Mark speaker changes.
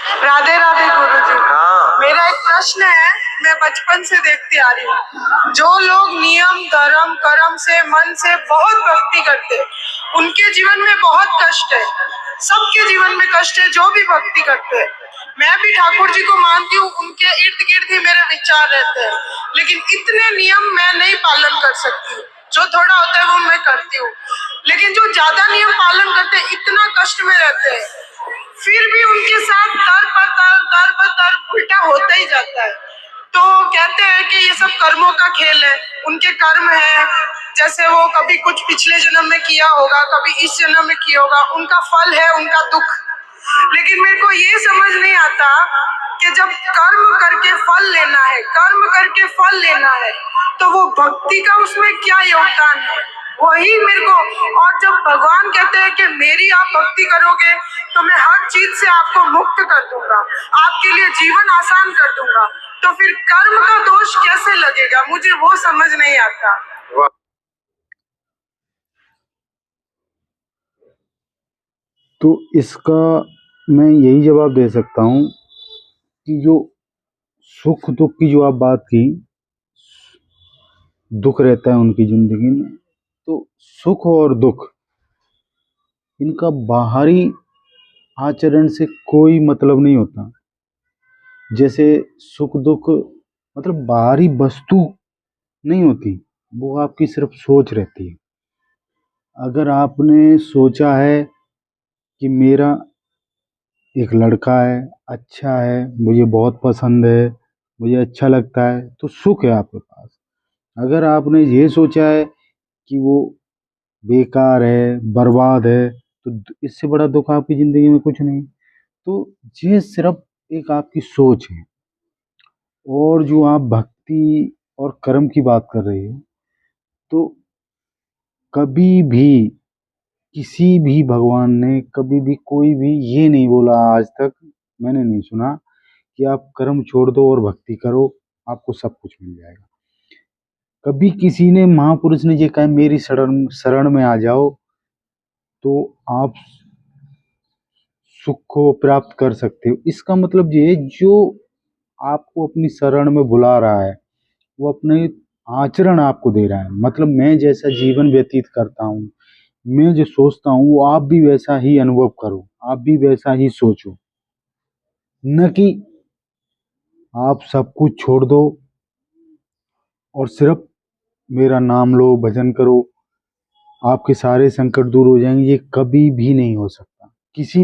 Speaker 1: राधे राधे गुरुजी।
Speaker 2: हाँ।
Speaker 1: मेरा एक प्रश्न है, मैं बचपन से देखती आ रही हूँ, जो लोग नियम धर्म कर्म से मन से बहुत भक्ति करते हैं, उनके जीवन में बहुत कष्ट है। सबके जीवन में कष्ट है जो भी भक्ति करते हैं। मैं भी ठाकुर जी को मानती हूँ, उनके इर्द गिर्द ही मेरे विचार रहते हैं, लेकिन इतने नियम मैं नहीं पालन कर सकती। जो थोड़ा होता है वो मैं करती हूँ, लेकिन जो ज्यादा नियम पालन करते हैं इतना कष्ट में रहते हैं, फिर भी उनके साथ दर पर दर उल्टा होता ही जाता है। तो कहते हैं कि ये सब कर्मों का खेल है, उनके कर्म है, जैसे वो कभी कुछ पिछले जन्म में किया होगा, कभी इस जन्म में किया होगा, उनका फल है उनका दुख। लेकिन मेरे को ये समझ नहीं आता कि जब कर्म करके फल लेना है, कर्म करके फल लेना है, तो वो भक्ति का उसमें क्या योगदान है, वही मेरे को। और जब भगवान कहते हैं कि मेरी आप भक्ति करोगे तो मैं हर चीज से आपको मुक्त कर दूंगा, आपके लिए जीवन आसान कर दूंगा, तो फिर कर्म का दोष कैसे लगेगा, मुझे वो समझ नहीं आता।
Speaker 3: तो इसका मैं यही जवाब दे सकता हूँ कि जो सुख दुख की जो आप बात की, दुख रहता है उनकी जिंदगी में, तो सुख और दुख इनका बाहरी आचरण से कोई मतलब नहीं होता। जैसे सुख दुख मतलब बाहरी वस्तु नहीं होती, वो आपकी सिर्फ सोच रहती है। अगर आपने सोचा है कि मेरा एक लड़का है, अच्छा है, मुझे बहुत पसंद है, मुझे अच्छा लगता है, तो सुख है आपके पास। अगर आपने ये सोचा है कि वो बेकार है, बर्बाद है, तो इससे बड़ा दुख आपकी ज़िंदगी में कुछ नहीं। तो ये सिर्फ एक आपकी सोच है। और जो आप भक्ति और कर्म की बात कर रही हो, तो कभी भी किसी भी भगवान ने कभी भी कोई भी ये नहीं बोला, आज तक मैंने नहीं सुना कि आप कर्म छोड़ दो और भक्ति करो, आपको सब कुछ मिल जाएगा। कभी किसी ने महापुरुष ने ये कहा मेरी शरण शरण में आ जाओ तो आप सुख को प्राप्त कर सकते हो। इसका मतलब ये है, जो आपको अपनी शरण में बुला रहा है वो अपने आचरण आपको दे रहा है। मतलब मैं जैसा जीवन व्यतीत करता हूँ, मैं जो सोचता हूँ, वो आप भी वैसा ही अनुभव करो, आप भी वैसा ही सोचो। न कि आप सब कुछ छोड़ दो और सिर्फ मेरा नाम लो, भजन करो, आपके सारे संकट दूर हो जाएंगे। ये कभी भी नहीं हो सकता। किसी